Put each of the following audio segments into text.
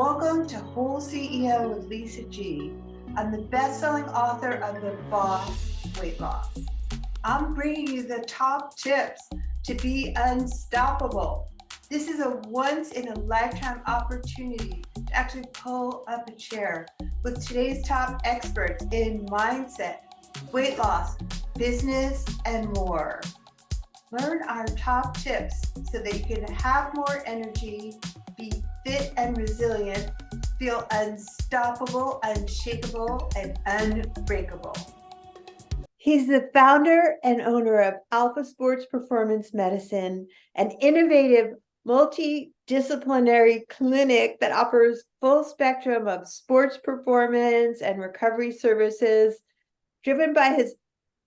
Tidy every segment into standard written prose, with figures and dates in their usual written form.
Welcome to WholeCEO with Lisa G. I'm the best-selling author of The Boss Weight Loss. I'm bringing you the top tips to be unstoppable. This is a once-in-a-lifetime opportunity to actually pull up a chair with today's top experts in mindset, weight loss, business, and more. Learn our top tips so that you can have more energy, be fit and resilient, feel unstoppable, unshakable, and unbreakable. He's the founder and owner of Alpha Sports Performance Medicine, an innovative multidisciplinary clinic that offers full spectrum of sports performance and recovery services, driven by his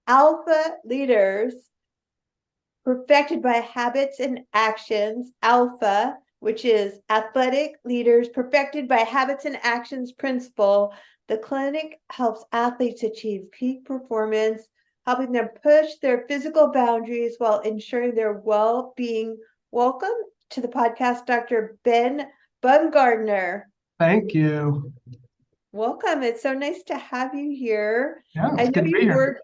alpha leaders, perfected by habits and actions, alpha, which is athletic leaders perfected by habits and actions principle. The clinic helps athletes achieve peak performance, helping them push their physical boundaries while ensuring their well-being. Welcome to the podcast, Dr. Ben Bumguardner. Thank you. Welcome. It's so nice to have you here. Yeah, I it's know good to be you here. work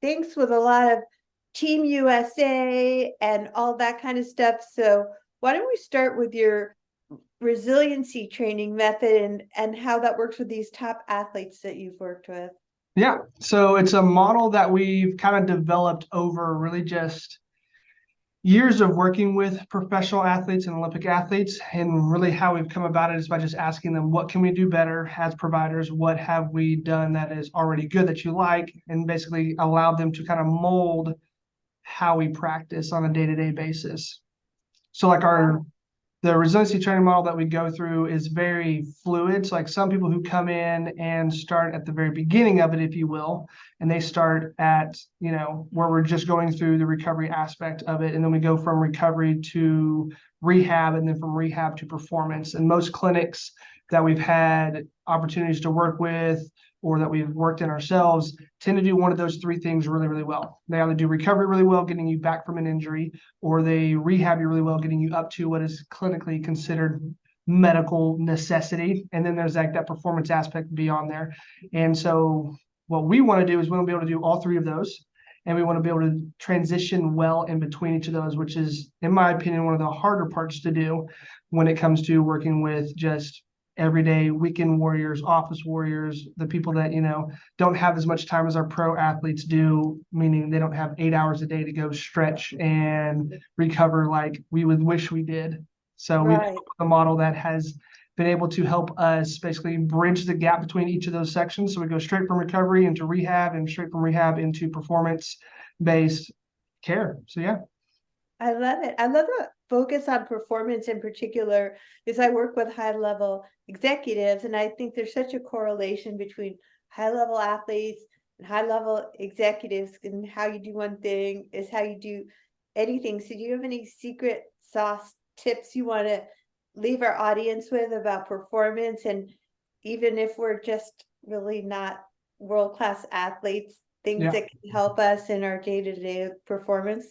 thanks with a lot of Team USA and all that kind of stuff. So why don't we start with your resiliency training method and how that works with these top athletes that you've worked with? Yeah, so it's a model that we've kind of developed over really just years of working with professional athletes and Olympic athletes. And really how we've come about it is by just asking them, what can we do better as providers? What have we done that is already good that you like? And basically allow them to kind of mold how we practice on a day-to-day basis. So like the resiliency training model that we go through is very fluid. So like some people who come in and start at the very beginning of it, if you will, and they start at, where we're just going through the recovery aspect of it. And then we go from recovery to rehab, and then from rehab to performance. And most clinics that we've had opportunities to work with or that we've worked in ourselves tend to do one of those three things really, really well. They either do recovery really well, getting you back from an injury, or they rehab you really well, getting you up to what is clinically considered medical necessity. And then there's like that performance aspect beyond there. And so what we want to do is we want to be able to do all three of those. And we want to be able to transition well in between each of those, which is, in my opinion, one of the harder parts to do when it comes to working with just everyday weekend warriors, office warriors, the people that, don't have as much time as our pro athletes do, meaning they don't have 8 hours a day to go stretch and recover like we would wish we did. So we have a model that has been able to help us basically bridge the gap between each of those sections. So we go straight from recovery into rehab and straight from rehab into performance-based care. So yeah. I love it. I love the focus on performance in particular, because I work with high-level executives, and I think there's such a correlation between high-level athletes and high-level executives, and how you do one thing is how you do anything. So do you have any secret sauce tips you want to leave our audience with about performance? And even if we're just really not world-class athletes, things that can help us in our day-to-day performance?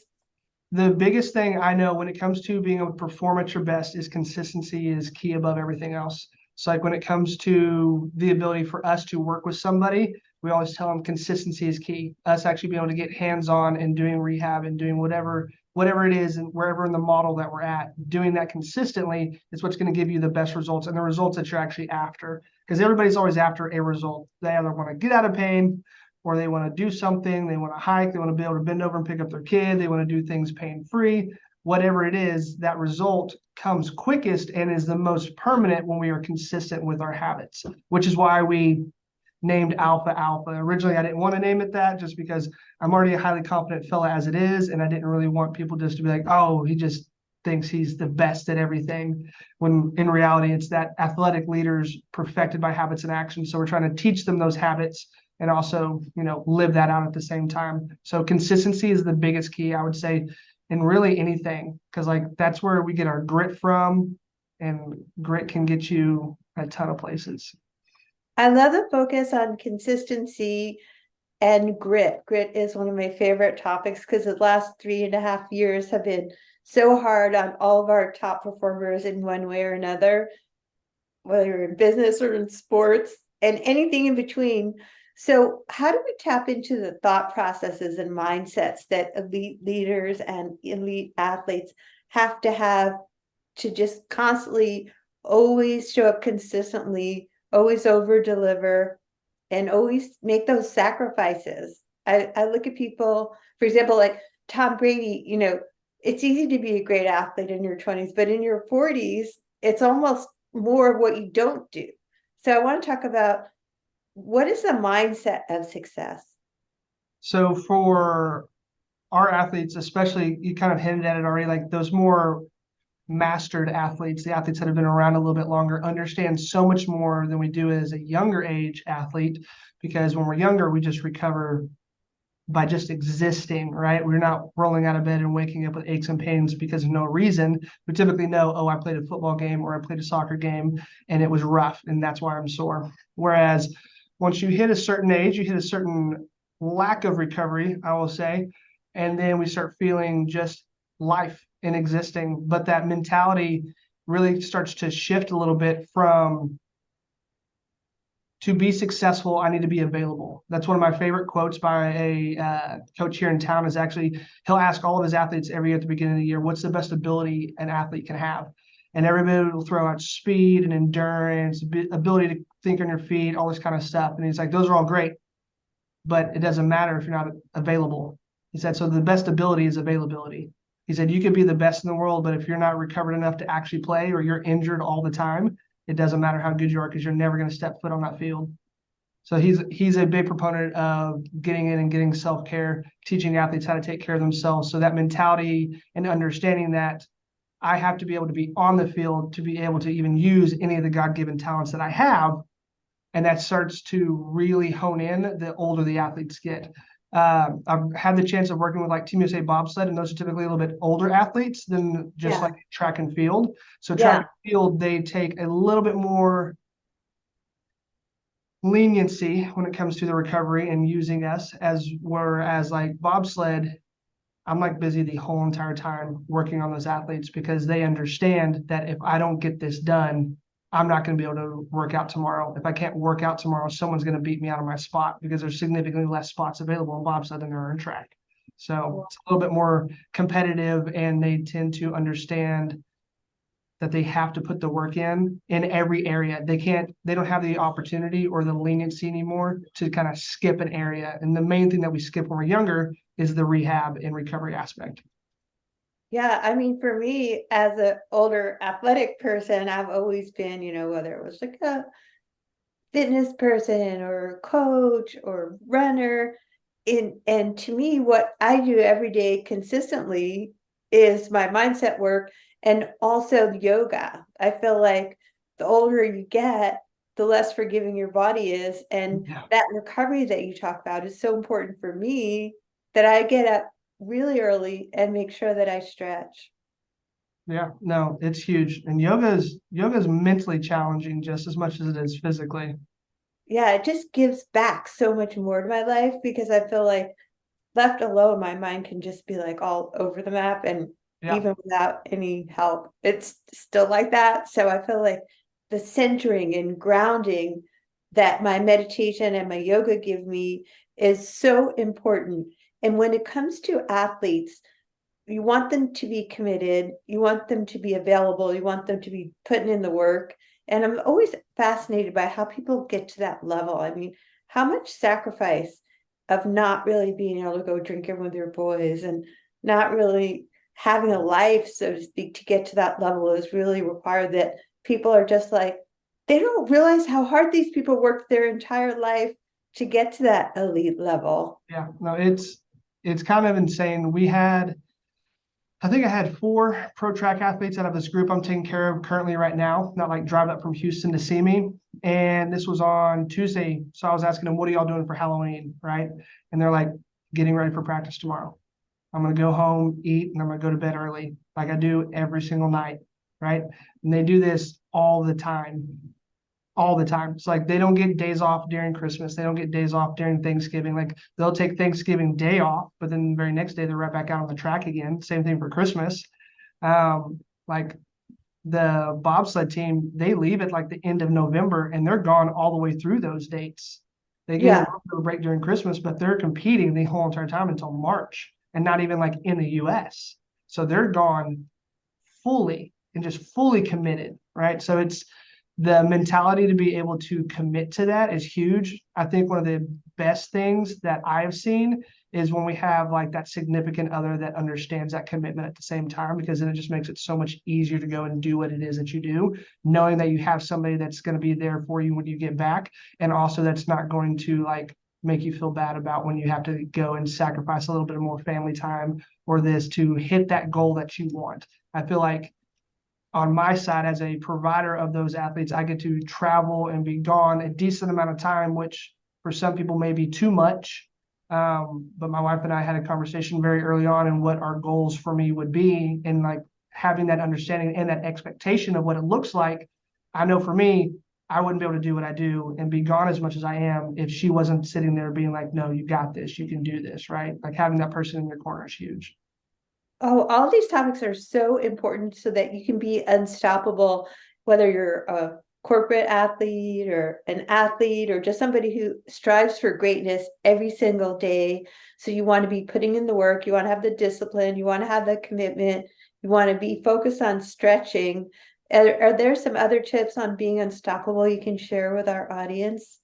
The biggest thing I know when it comes to being able to perform at your best is consistency is key above everything else. So like when it comes to the ability for us to work with somebody, we always tell them consistency is key. Us actually being able to get hands-on and doing rehab and doing whatever it is, and wherever in the model that we're at, doing that consistently is what's going to give you the best results and the results that you're actually after. Because everybody's always after a result. They either want to get out of pain, or they want to do something, they want to hike, they want to be able to bend over and pick up their kid, they want to do things pain-free. Whatever it is, that result comes quickest and is the most permanent when we are consistent with our habits, which is why we named Alpha. Originally, I didn't want to name it that just because I'm already a highly confident fella as it is, and I didn't really want people just to be like, oh, he just thinks he's the best at everything, when in reality, it's that athletic leaders perfected by habits and actions. So we're trying to teach them those habits and also, live that out at the same time. So consistency is the biggest key, I would say, in really anything, because like that's where we get our grit from, and grit can get you a ton of places. I love the focus on consistency and grit. Grit is one of my favorite topics because the last 3.5 years have been so hard on all of our top performers in one way or another, whether you're in business or in sports and anything in between. So, how do we tap into the thought processes and mindsets that elite leaders and elite athletes have to just constantly always show up consistently, always over deliver, and always make those sacrifices? I look at people, for example, like Tom Brady, it's easy to be a great athlete in your 20s, but in your 40s, it's almost more of what you don't do. So I want to talk about what is the mindset of success? So for our athletes, especially, you kind of hinted at it already, like those more mastered athletes, the athletes that have been around a little bit longer, understand so much more than we do as a younger age athlete, because when we're younger, we just recover by just existing, right? We're not rolling out of bed and waking up with aches and pains because of no reason. We typically know, oh, I played a football game or I played a soccer game and it was rough and that's why I'm sore. Whereas once you hit a certain age, you hit a certain lack of recovery, I will say, and then we start feeling just life in existing. But that mentality really starts to shift a little bit from, to be successful, I need to be available. That's one of my favorite quotes by a coach here in town. Is actually, he'll ask all of his athletes every year at the beginning of the year, what's the best ability an athlete can have? And everybody will throw out speed and endurance, ability to think on your feet, all this kind of stuff. And he's like, those are all great, but it doesn't matter if you're not available. He said, so the best ability is availability. He said, you could be the best in the world, but if you're not recovered enough to actually play, or you're injured all the time, it doesn't matter how good you are, because you're never going to step foot on that field. So he's a big proponent of getting in and getting self-care, teaching athletes how to take care of themselves. So that mentality and understanding that I have to be able to be on the field to be able to even use any of the God-given talents that I have. And that starts to really hone in the older the athletes get. I've had the chance of working with like Team USA bobsled, and those are typically a little bit older athletes than just like track and field. So track and field, they take a little bit more leniency when it comes to the recovery and using us, as whereas like bobsled, I'm like busy the whole entire time working on those athletes, because they understand that if I don't get this done, I'm not going to be able to work out tomorrow. If I can't work out tomorrow, someone's going to beat me out of my spot, because there's significantly less spots available in bobsled than there are in track. So it's a little bit more competitive, and they tend to understand that they have to put the work in every area. They don't have the opportunity or the leniency anymore to kind of skip an area. And the main thing that we skip when we're younger is the rehab and recovery aspect. Yeah, I mean, for me as an older athletic person, I've always been, whether it was like a fitness person or coach or runner, and to me, what I do every day consistently is my mindset work and also yoga. I feel like the older you get, the less forgiving your body is. And that recovery that you talk about is so important for me, that I get up really early and make sure that I stretch. Yeah, no, it's huge. And yoga is mentally challenging just as much as it is physically. Yeah, it just gives back so much more to my life, because I feel like left alone, my mind can just be like all over the map, and even without any help, it's still like that. So I feel like the centering and grounding that my meditation and my yoga give me is so important. And when it comes to athletes, you want them to be committed, you want them to be available, you want them to be putting in the work. And I'm always fascinated by how people get to that level. I mean, how much sacrifice of not really being able to go drinking with your boys and not really having a life, so to speak, to get to that level is really required, that people are just like, they don't realize how hard these people work their entire life to get to that elite level. Yeah, no, it's kind of insane. I think I had 4 pro track athletes out of this group I'm taking care of currently right now, not like driving up from Houston to see me. And this was on Tuesday. So I was asking them, what are y'all doing for Halloween? Right. And they're like, getting ready for practice tomorrow. I'm going to go home, eat, and I'm going to go to bed early, like I do every single night. Right. And they do this all the time. All the time. It's like they don't get days off during Christmas. They don't get days off during Thanksgiving. Like they'll take Thanksgiving day off, but then the very next day they're right back out on the track again. Same thing for Christmas. Like the bobsled team, they leave at like the end of November and they're gone all the way through those dates. They get a Yeah. little bit of a break during Christmas, but they're competing the whole entire time until March and not even like in the US. So they're gone fully and just fully committed, right? So it's the mentality to be able to commit to that is huge. I think one of the best things that I've seen is when we have like that significant other that understands that commitment at the same time, because then it just makes it so much easier to go and do what it is that you do, knowing that you have somebody that's going to be there for you when you get back, and also that's not going to like make you feel bad about when you have to go and sacrifice a little bit more family time or this to hit that goal that you want. I feel like on my side as a provider of those athletes, I get to travel and be gone a decent amount of time, which for some people may be too much. But my wife and I had a conversation very early on and what our goals for me would be, and like having that understanding and that expectation of what it looks like. I know for me, I wouldn't be able to do what I do and be gone as much as I am if she wasn't sitting there being like, no, you got this, you can do this, right? Like having that person in your corner is huge. Oh, all these topics are so important so that you can be unstoppable, whether you're a corporate athlete or an athlete or just somebody who strives for greatness every single day. So you want to be putting in the work, you want to have the discipline, you want to have the commitment, you want to be focused on stretching. Are there some other tips on being unstoppable you can share with our audience?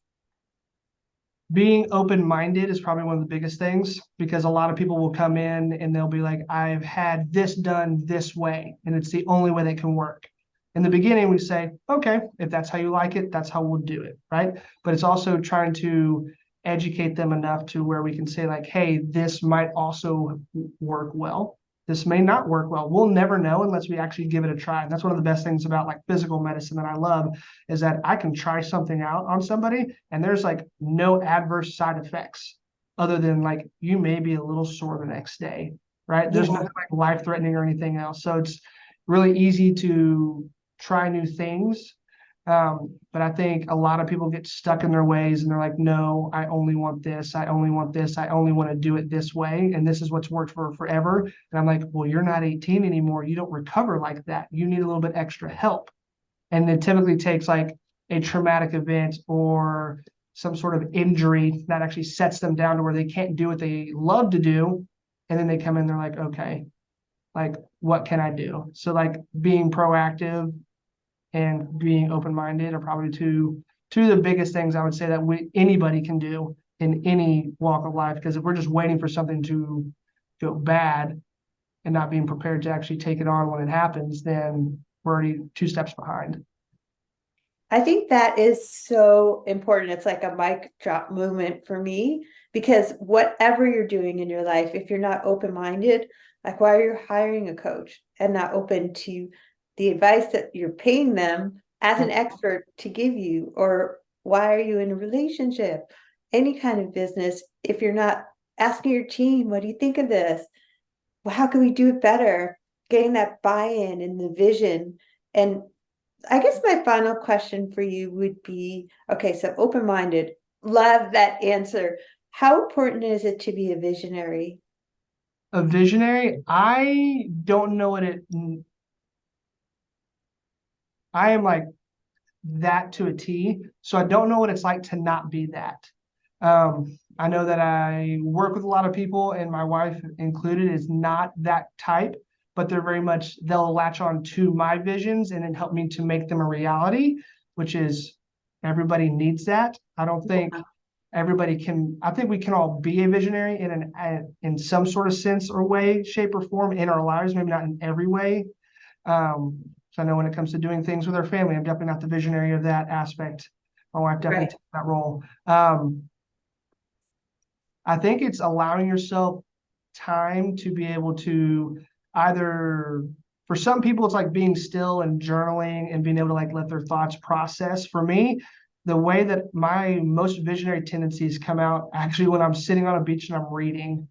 Being open-minded is probably one of the biggest things, because a lot of people will come in and they'll be like, I've had this done this way and it's the only way that can work. In the beginning we say, okay, if that's how you like it, that's how we'll do it, right? But it's also trying to educate them enough to where we can say like, hey, this might also work well, this may not work well. We'll never know unless we actually give it a try. And that's one of the best things about like physical medicine that I love, is that I can try something out on somebody and there's like no adverse side effects other than like you may be a little sore the next day, right? There's Yeah. nothing like life threatening or anything else. So it's really easy to try new things. But I think a lot of people get stuck in their ways and they're like, no, I only want this. I only want this. I only want to do it this way. And this is what's worked for forever. And I'm like, well, you're not 18 anymore. You don't recover like that. You need a little bit extra help. And it typically takes like a traumatic event or some sort of injury that actually sets them down to where they can't do what they love to do. And then they come in, they're like, okay, like, what can I do? So like being proactive and being open-minded are probably two of the biggest things I would say that anybody can do in any walk of life. Because if we're just waiting for something to go bad and not being prepared to actually take it on when it happens, then we're already 2 steps behind. I think that is so important. It's like a mic drop moment for me, because whatever you're doing in your life, if you're not open-minded, like why are you hiring a coach and not open to the advice that you're paying them as an expert to give you? Or why are you in a relationship, any kind of business, if you're not asking your team, what do you think of this? Well, how can we do it better? Getting that buy-in and the vision. And I guess my final question for you would be, okay, so open-minded, love that answer. How important is it to be a visionary? A visionary, I don't know what I am like that to a T. So I don't know what it's like to not be that. I know that I work with a lot of people, and my wife included is not that type, but they're very much, they'll latch on to my visions and then help me to make them a reality, which is everybody needs that. I don't think everybody can, I think we can all be a visionary in some sort of sense or way, shape or form in our lives, maybe not in every way. So I know when it comes to doing things with our family, I'm definitely not the visionary of that aspect. My wife definitely Right. takes that role. I think it's allowing yourself time to be able to either, for some people, it's like being still and journaling and being able to like let their thoughts process. For me, the way that my most visionary tendencies come out actually when I'm sitting on a beach and I'm reading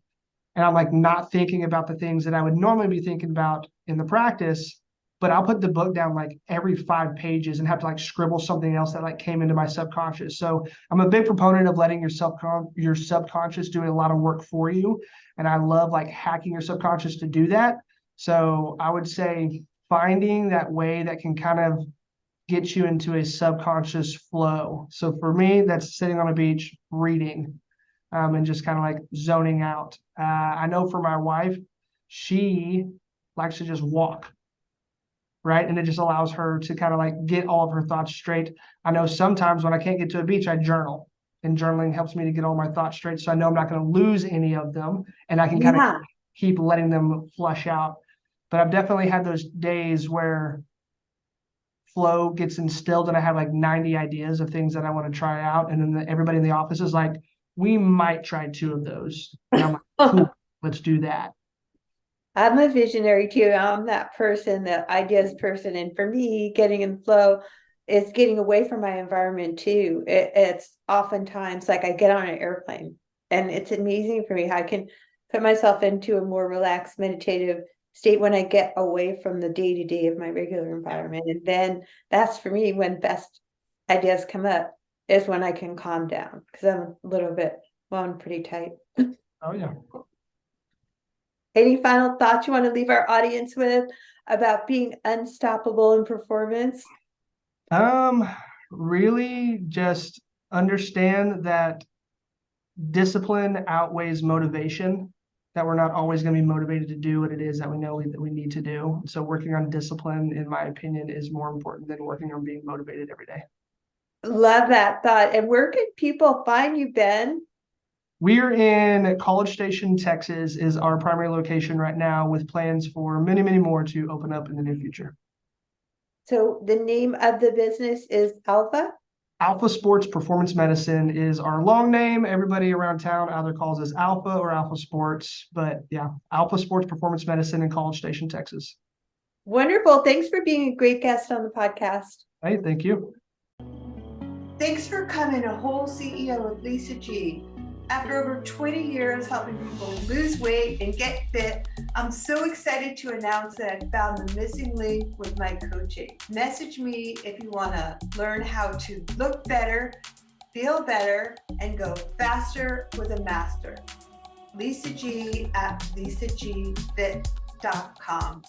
and I'm like not thinking about the things that I would normally be thinking about in the practice, but I'll put the book down like every 5 pages and have to like scribble something else that like came into my subconscious. So I'm a big proponent of letting your subconscious doing a lot of work for you. And I love like hacking your subconscious to do that. So I would say finding that way that can kind of get you into a subconscious flow. So for me, that's sitting on a beach, reading, and just kind of like zoning out. I know for my wife, she likes to just walk, right? And it just allows her to kind of like get all of her thoughts straight. I know sometimes when I can't get to a beach, I journal, and journaling helps me to get all my thoughts straight. So I know I'm not going to lose any of them, and I can kind of Yeah. keep letting them flush out. But I've definitely had those days where flow gets instilled and I have like 90 ideas of things that I want to try out. And then everybody in the office is like, we might try 2 of those. And I'm like, cool, let's do that. I'm a visionary too. I'm that person, the ideas person. And for me, getting in flow is getting away from my environment too. It's oftentimes like I get on an airplane, and it's amazing for me how I can put myself into a more relaxed, meditative state when I get away from the day to day of my regular environment. And then that's for me when best ideas come up, is when I can calm down, because I'm a little bit, well, I'm pretty tight. Oh yeah. Any final thoughts you want to leave our audience with about being unstoppable in performance? Really just understand that discipline outweighs motivation, that we're not always going to be motivated to do what it is that we know that we need to do. So working on discipline, in my opinion, is more important than working on being motivated every day. Love that thought. And where can people find you, Ben? We're in College Station, Texas, is our primary location right now, with plans for many, many more to open up in the near future. So the name of the business is Alpha? Alpha Sports Performance Medicine is our long name. Everybody around town either calls us Alpha or Alpha Sports, but yeah, Alpha Sports Performance Medicine in College Station, Texas. Wonderful. Thanks for being a great guest on the podcast. Hey, thank you. Thanks for coming to Whole CEO with Lisa G. After over 20 years helping people lose weight and get fit, I'm so excited to announce that I found the missing link with my coaching. Message me if you want to learn how to look better, feel better, and go faster with a master. Lisa G at lisagfit.com.